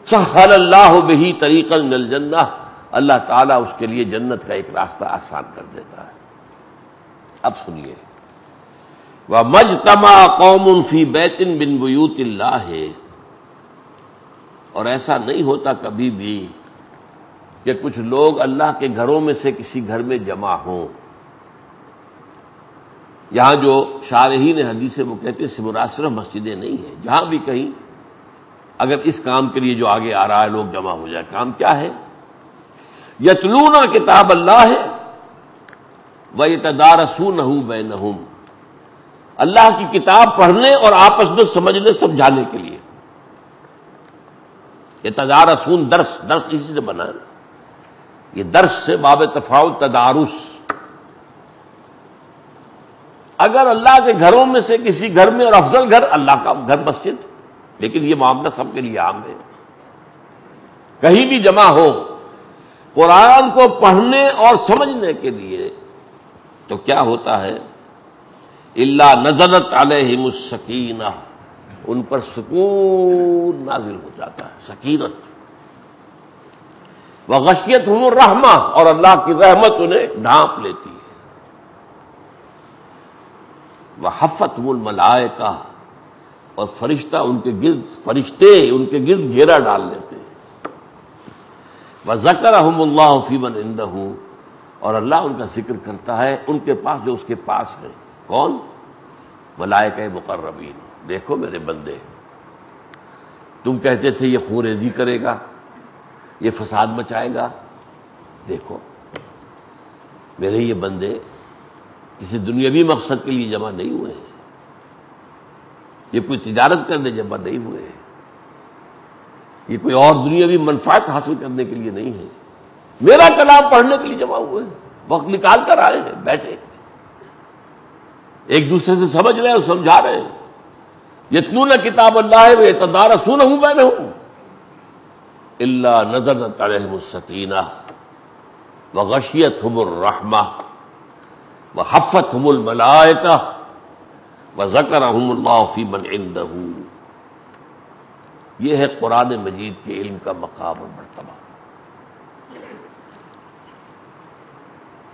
Speaker 1: سہل اللہ بہ طریقا من الجنہ، اللہ تعالیٰ اس کے لیے جنت کا ایک راستہ آسان کر دیتا ہے. اب سنیے، وَمَجْتَمَعَ قَوْمٌ فِي بَيْتٍ مِّن بُيُوتِ اللَّهِ، اور ایسا نہیں ہوتا کبھی بھی کہ کچھ لوگ اللہ کے گھروں میں سے کسی گھر میں جمع ہوں. یہاں جو شارحین حدیث وہ کہتے ہیں اس سے مراد صرف مسجدیں نہیں ہیں، جہاں بھی کہیں اگر اس کام کے لیے جو آگے آ رہا ہے لوگ جمع ہو جائے. کام کیا ہے؟ یتلون کتاب اللہ وَيَتَدَارَسُونَهُ بَيْنَهُمْ، اللہ کی کتاب پڑھنے اور آپس میں سمجھنے سمجھانے کے لیے. یتدارسون درس اسی سے بنا ہے، یہ درس سے باب تفاعل تدارس. اگر اللہ کے گھروں میں سے کسی گھر میں، اور افضل گھر اللہ کا گھر مسجد، لیکن یہ معاملہ سب کے لیے عام ہے، کہیں بھی جمع ہو قرآن کو پڑھنے اور سمجھنے کے لیے، تو کیا ہوتا ہے؟ الا نزلت علیہم السکینہ، ان پر سکون نازل ہو جاتا ہے، سکینت. وغشیتہم الرحمہ، اور اللہ کی رحمت انہیں ڈھانپ لیتی ہے. وحفتہم الملائکہ، اور فرشتے ان کے گرد گھیرا ڈال لیتے ہیں. وذکرہم اللہ فی من عندہ، اور اللہ ان کا ذکر کرتا ہے ان کے پاس جو اس کے پاس ہے. کون؟ ملائکہ مقربین. دیکھو میرے بندے، تم کہتے تھے یہ خوریزی کرے گا، یہ فساد مچائے گا، دیکھو میرے یہ بندے کسی دنیاوی مقصد کے لیے جمع نہیں ہوئے ہیں، یہ کوئی تجارت کرنے جمع نہیں ہوئے ہیں، یہ کوئی اور دنیاوی منفعت حاصل کرنے کے لیے نہیں ہے، میرا کلام پڑھنے کے لیے جمع ہوئے ہیں، وقت نکال کر آئے ہیں، بیٹھے ایک دوسرے سے سمجھ رہے ہیں اور سمجھا رہے ہیں. یتلون کتاب اللہ ویتدارسونہ بینہم الا نزلت علیہم السکینہ وغشیتہم الرحمہ وحفتہم الملائکہ وذکرہم اللہ فی من عندہ. یہ ہے قرآن مجید کے علم کا مقام اور مرتبہ.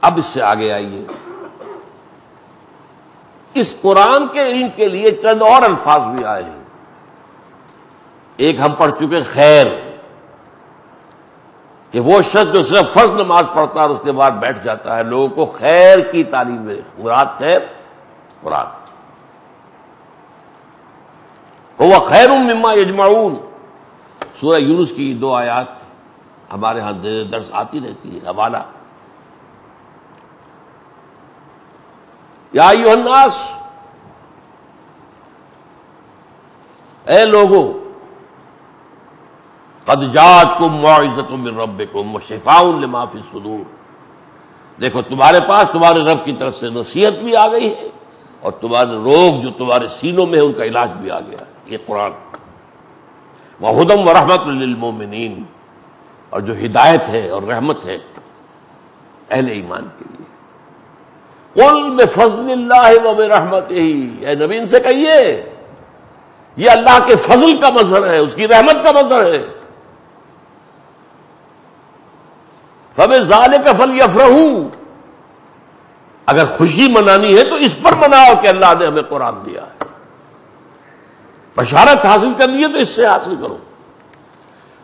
Speaker 1: اب اس سے آگے آئیے، اس قرآن کے علم کے لیے چند اور الفاظ بھی آئے ہیں. ایک ہم پڑھ چکے خیر، کہ وہ شخص جو صرف فرض نماز پڑھتا ہے اور اس کے بعد بیٹھ جاتا ہے، لوگوں کو خیر کی تعلیم دے. مراد خیر قرآن. هو خیر مما یجمعون. سورہ یونس کی 2 آیات ہمارے ہاں درس آتی رہتی ہے. حوالہ یا ایھا الناس، اے لوگو، قد جاءتکم موعظۃ من ربکم وشفاء لما فی الصدور. دیکھو تمہارے پاس تمہارے رب کی طرف سے نصیحت بھی آ گئی ہے اور تمہارے روگ جو تمہارے سینوں میں ہے ان کا علاج بھی آ گیا ہے. یہ قرآن. وہدی ورحمۃ للمؤمنین، اور جو ہدایت ہے اور رحمت ہے اہل ایمان کے لیے. قل بفضل اللہ وبرحمتہ، اے نبی ان سے کہیے یہ اللہ کے فضل کا مظہر ہے، اس کی رحمت کا مظہر ہے. فبذالک فلیفرحوا، اگر خوشی منانی ہے تو اس پر مناؤ کہ اللہ نے ہمیں قرآن دیا ہے. بشارت حاصل کرنی ہے تو اس سے حاصل کرو.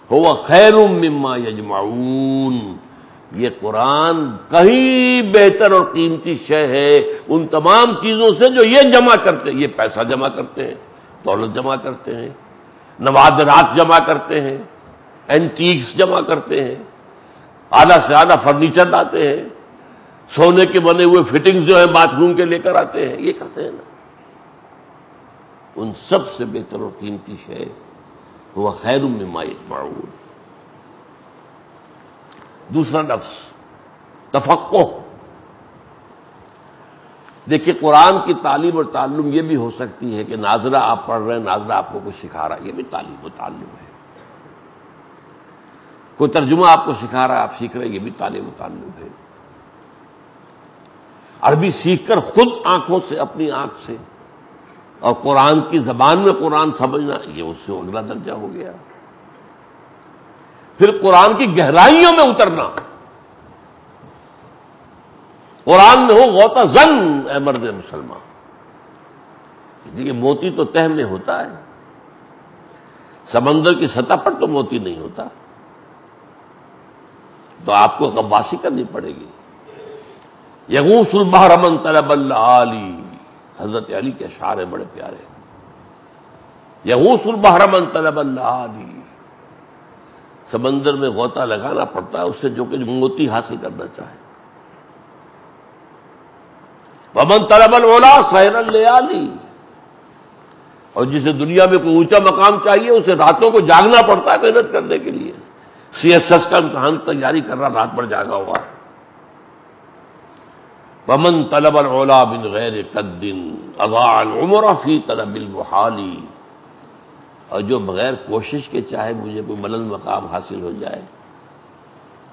Speaker 1: هو خیر مما یجمعون، یہ قرآن کہیں بہتر اور قیمتی شے ہے ان تمام چیزوں سے جو یہ جمع کرتے ہیں. یہ پیسہ جمع کرتے ہیں، دولت جمع کرتے ہیں، نوادرات جمع کرتے ہیں، اینٹیکس جمع کرتے ہیں، اعلیٰ سے اعلیٰ فرنیچر لاتے ہیں، سونے کے بنے ہوئے فٹنگز جو ہیں باتھ روم کے لے کر آتے ہیں. یہ کرتے ہیں نا. ان سب سے بہتر اور قیمتی شے وہ خیر مما یجمعون. دوسرا لفظ تفقہ. دیکھیے قرآن کی تعلیم اور تعلم یہ بھی ہو سکتی ہے کہ ناظرہ آپ پڑھ رہے ہیں، ناظرہ آپ کو کچھ سکھا رہا ہے، یہ بھی تعلیم و تعلم ہے. کوئی ترجمہ آپ کو سکھا رہا ہے، آپ سیکھ رہے ہیں، یہ بھی تعلیم و تعلم ہے. عربی سیکھ کر خود آنکھوں سے، اپنی آنکھ سے، اور قرآن کی زبان میں قرآن سمجھنا، یہ اس سے اگلا درجہ ہو گیا. پھر قرآن کی گہرائیوں میں اترنا. قرآن میں ہو غوطہ زن اے مرد مسلمان. دیکھیے موتی تو تہ میں ہوتا ہے، سمندر کی سطح پر تو موتی نہیں ہوتا. تو آپ کو غواصی کرنی پڑے گی. یغوث البحر من طلب العالی، حضرت علی کے اشعار ہیں بڑے پیارے. یغوث البحر من طلب العالی، سمندر میں غوطہ لگانا پڑتا ہے اس سے جو کہ موتی حاصل کرنا چاہے. ومن طلب العلا سہر اللیالی، اور جسے دنیا میں کوئی اونچا مقام چاہیے اسے راتوں کو جاگنا پڑتا ہے محنت کرنے کے لیے. CSS کا امتحان تیاری کر رہا، رات بھر جاگا ہوا. ومن طلب العلا من غیر قد اضاع العمر فی طلب المحال، اور جو بغیر کوشش کے چاہے مجھے کوئی ملند مقام حاصل ہو جائے،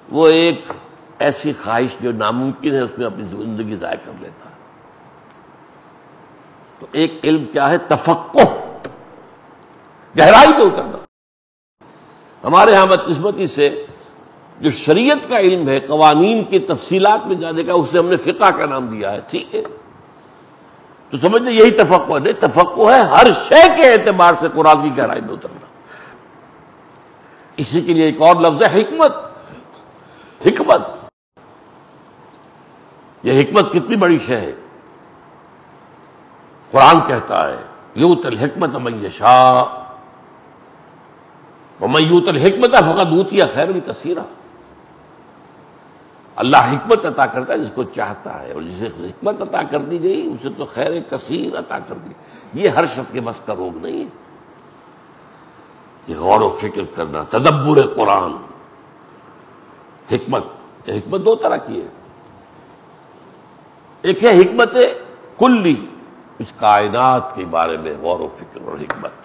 Speaker 1: وہ ایک ایسی خواہش جو ناممکن ہے اس میں اپنی زندگی ضائع کر لیتا ہے. تو ایک علم کیا ہے؟ تفقہ، گہرائی میں اترنا. ہمارے ہاں بدقسمتی سے جو شریعت کا علم ہے، قوانین کی تفصیلات میں جانے کا، اسے ہم نے فقہ کا نام دیا ہے. ٹھیک ہے، تو سمجھ لیں یہی تفقہ ہے. نہیں، تفقہ ہے ہر شے کے اعتبار سے قرآن کی گہرائی میں اترنا. اسی کے لیے ایک اور لفظ ہے حکمت. حکمت، یہ حکمت کتنی بڑی شے ہے. قرآن کہتا ہے یؤتی الحکمت من یشاء ومن یؤت الحکمت فقد اوتی خیرا کثیرا. اللہ حکمت عطا کرتا ہے جس کو چاہتا ہے، اور جسے حکمت عطا کر دی گئی اسے تو خیر کثیر عطا کر دی. یہ ہر شخص کے بس کا روگ نہیں ہے. یہ غور و فکر کرنا، تدبر قرآن. حکمت 2 طرح کی ہے. ایک ہے حکمت کلی، اس کائنات کے بارے میں غور و فکر اور حکمت.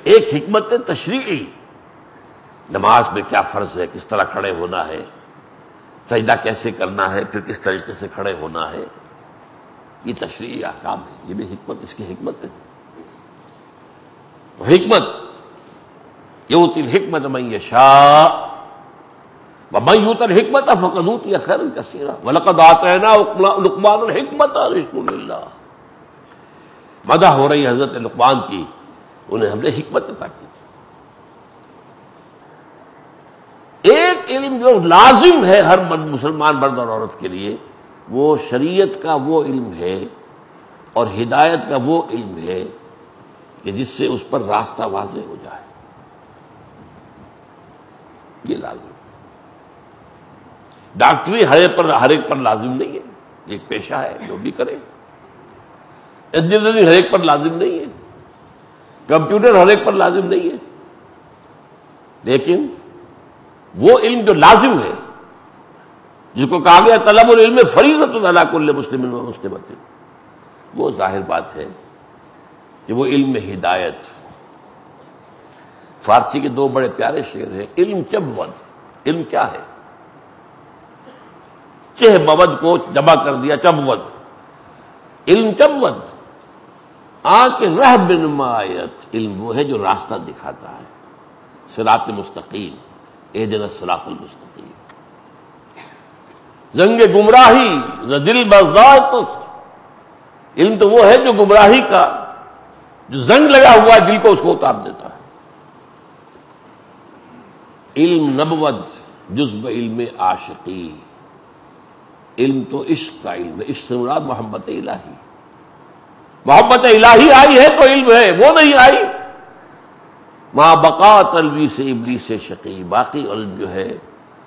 Speaker 1: ایک حکمت تشریعی، نماز میں کیا فرض ہے، کس طرح کھڑے ہونا ہے، سجدہ کیسے کرنا ہے، پھر کس طریقے سے کھڑے ہونا ہے. یہ تشریعی احکام ہے، یہ بھی حکمت، اس کی حکمت ہے. حکمت یؤتی الحکمت من یشاء ومن یؤت الحکمت فقد اوتی خیرا کثیرا ولقد آتینا لقمان الحکمت ان اشکر للہ. مدح ہو رہی ہے حضرت لقمان کی، انہیں ہم نے حکمت عطا کی. ایک علم جو لازم ہے ہر مسلمان مرد اور عورت کے لیے، وہ شریعت کا وہ علم ہے اور ہدایت کا وہ علم ہے کہ جس سے اس پر راستہ واضح ہو جائے، یہ لازم۔ ڈاکٹری ہر ایک پر لازم نہیں ہے، ایک پیشہ ہے جو بھی کرے۔ انجینئرنگ ہر ایک پر لازم نہیں ہے، کمپیوٹر ہر ایک پر لازم نہیں ہے، لیکن وہ علم جو لازم ہے، جس کو کہا گیا طلب العلم فریضۃ علی کل مسلم و مسلمۃ، وہ ظاہر بات ہے کہ وہ علم ہدایت۔ فارسی کے دو بڑے پیارے شعر ہیں، علم چب ود، علم کیا ہے؟ چہ بود کو جمع کر دیا چب ود، علم چب ود آنکھ رہ بنمایت، علم وہ ہے جو راستہ دکھاتا ہے، صراط مستقیم، اہدنا الصراط المستقیم۔ زنگ گمراہی ز دل بزداد، علم تو وہ ہے جو گمراہی کا جو زنگ لگا ہوا ہے دل کو اس کو اتار دیتا ہے۔ علم نبوت جزب علم عاشقی، علم تو عشق کا علم ہے، عشق سے مراد محبت الہی، محبت الہی آئی ہے تو علم ہے، وہ نہیں آئی ما بقا تلبیس ابلیس شقی، باقی علم جو ہے،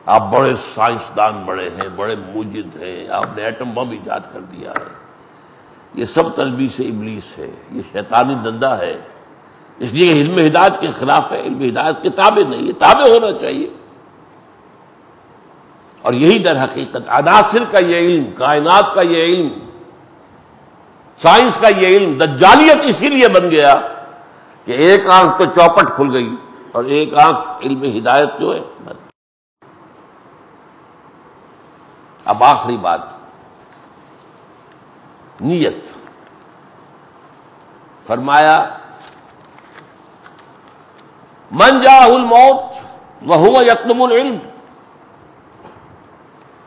Speaker 1: آپ بڑے سائنسدان بڑے ہیں، بڑے موجد ہیں، آپ نے ایٹم بم ایجاد کر دیا ہے، یہ سب تلبیس ابلیس ہے، یہ شیطانی دندہ ہے، اس لیے علم ہدایت کے خلاف ہے۔ علم ہدایت کتابیں نہیں ہے، تابع ہونا چاہیے۔ اور یہی در حقیقت عناصر کا یہ علم، کائنات کا یہ علم، سائنس کا یہ علم دجالیت اسی لیے بن گیا کہ ایک آنکھ تو چوپٹ کھل گئی اور ایک آنکھ علم ہدایت جو ہے بند۔ اب آخری بات، نیت۔ فرمایا من جاءہ الموت وہو یطلب العلم،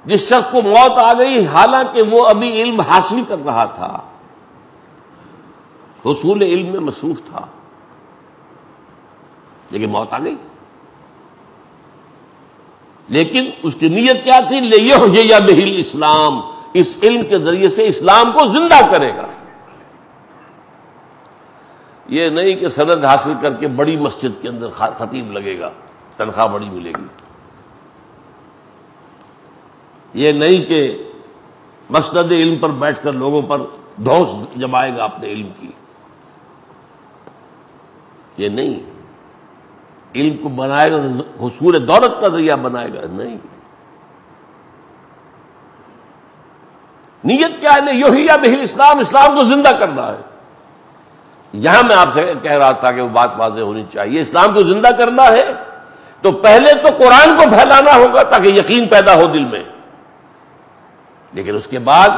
Speaker 1: جس شخص کو موت آ گئی حالانکہ وہ ابھی علم حاصل کر رہا تھا، حصول علم میں مصروف تھا، لیکن موت آ گئی، لیکن اس کی نیت کیا تھی؟ لِیُحْیِیَ بِهِ الْإِسْلَامَ، اس علم کے ذریعے سے اسلام کو زندہ کرے گا۔ یہ نہیں کہ سند حاصل کر کے بڑی مسجد کے اندر خطیب لگے گا، تنخواہ بڑی ملے گی، یہ نہیں کہ مسند علم پر بیٹھ کر لوگوں پر دھوس جمائے گا اپنے علم کی، یہ نہیں، علم کو بنائے گا حصول دولت کا ذریعہ بنائے گا، نہیں۔ نیت کیا ہے؟ یحیی بہ الاسلام، اسلام کو زندہ کرنا ہے۔ یہاں میں آپ سے کہہ رہا تھا کہ وہ بات واضح ہونی چاہیے، اسلام کو زندہ کرنا ہے تو پہلے تو قرآن کو پھیلانا ہوگا تاکہ یقین پیدا ہو دل میں، لیکن اس کے بعد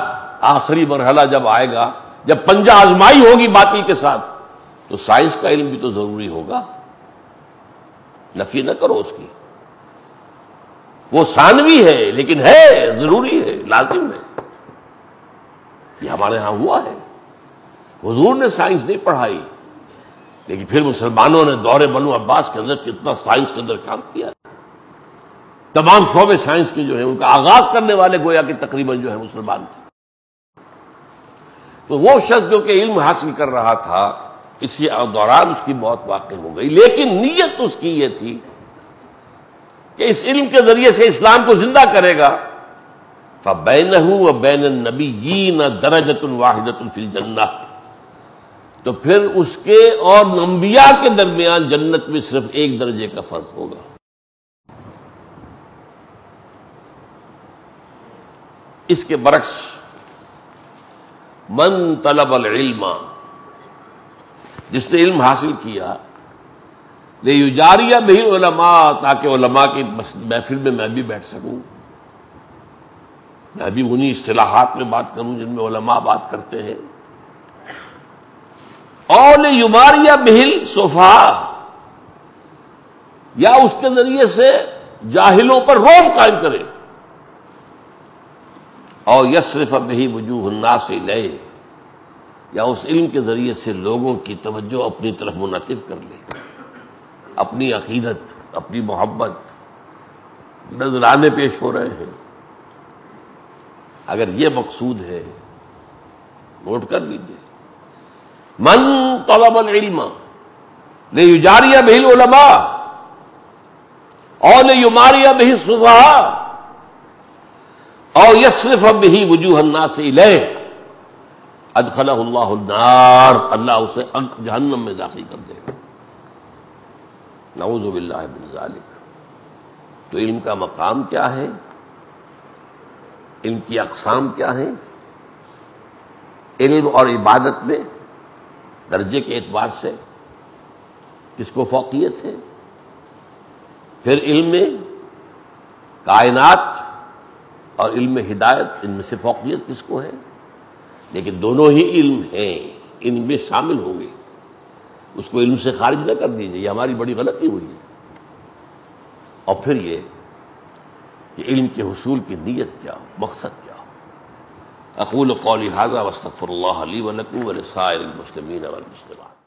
Speaker 1: آخری مرحلہ جب آئے گا، جب پنجہ آزمائی ہوگی باطل کے ساتھ، تو سائنس کا علم بھی تو ضروری ہوگا، نفی نہ کرو اس کی، وہ ثانوی ہے لیکن ہے، ضروری ہے، لازم ہے۔ یہ ہمارے ہاں ہوا ہے، حضور نے سائنس نہیں پڑھائی، لیکن پھر مسلمانوں نے دور بنو عباس کے اندر کتنا سائنس کے اندر کام کیا ہے، تمام شعبے سائنس کے جو ہیں ان کا آغاز کرنے والے گویا کہ تقریباً جو ہے مسلمان تھے۔ تو وہ شخص جو کہ علم حاصل کر رہا تھا، اسی دوران اس کی موت واقع ہو گئی، لیکن نیت اس کی یہ تھی کہ اس علم کے ذریعے سے اسلام کو زندہ کرے گا۔ فَبَيْنَهُ وَبَيْنَ النَّبِيِّينَ دَرَجَةٌ وَاحِدَةٌ فِي الْجَنَّةِ، تو پھر اس کے اور انبیاء کے درمیان جنت میں صرف ایک درجے کا فرق ہوگا۔ اس کے برعکس من طلب العلم، جس نے علم حاصل کیا، لیجاری بہ العلماء، تاکہ علماء کی محفل میں میں بھی بیٹھ سکوں، میں بھی انہی اصطلاحات میں بات کروں جن میں علماء بات کرتے ہیں، اور لیماری بہ السفہاء، یا اس کے ذریعے سے جاہلوں پر رعب قائم کرے، اور یصرف بہ وجوہ الناس الیہ، یا اس علم کے ذریعے سے لوگوں کی توجہ اپنی طرف منعطف کر لے، اپنی عقیدت، اپنی محبت، نذرانے پیش ہو رہے ہیں۔ اگر یہ مقصود ہے، نوٹ کر لیجیے، من طلب العلم لیجاری بہ العلماء اور لیماری بہ السفہاء اور یصرف بہ وجوہ الناس الیہ ادخلہ اللہ النار، اللہ اسے جہنم میں داخل کر دے گا، نعوذ باللہ من ذالک۔ تو علم کا مقام کیا ہے، علم کی اقسام کیا ہیں؟ علم اور عبادت میں درجے کے اعتبار سے کس کو فوقیت ہے؟ پھر علم میں کائنات اور علم ہدایت، ان میں سے فوقیت کس کو ہے؟ لیکن دونوں ہی علم ہیں، ان میں شامل ہوں گے، اس کو علم سے خارج نہ کر دیجیے، یہ ہماری بڑی غلطی ہوئی ہے۔ اور پھر یہ کہ علم کے حصول کی نیت کیا ہو، مقصد کیا ہو۔ اقول قولی ھذا واستغفر اللہ لی ولکم ولسائر المسلمین والمسلمات۔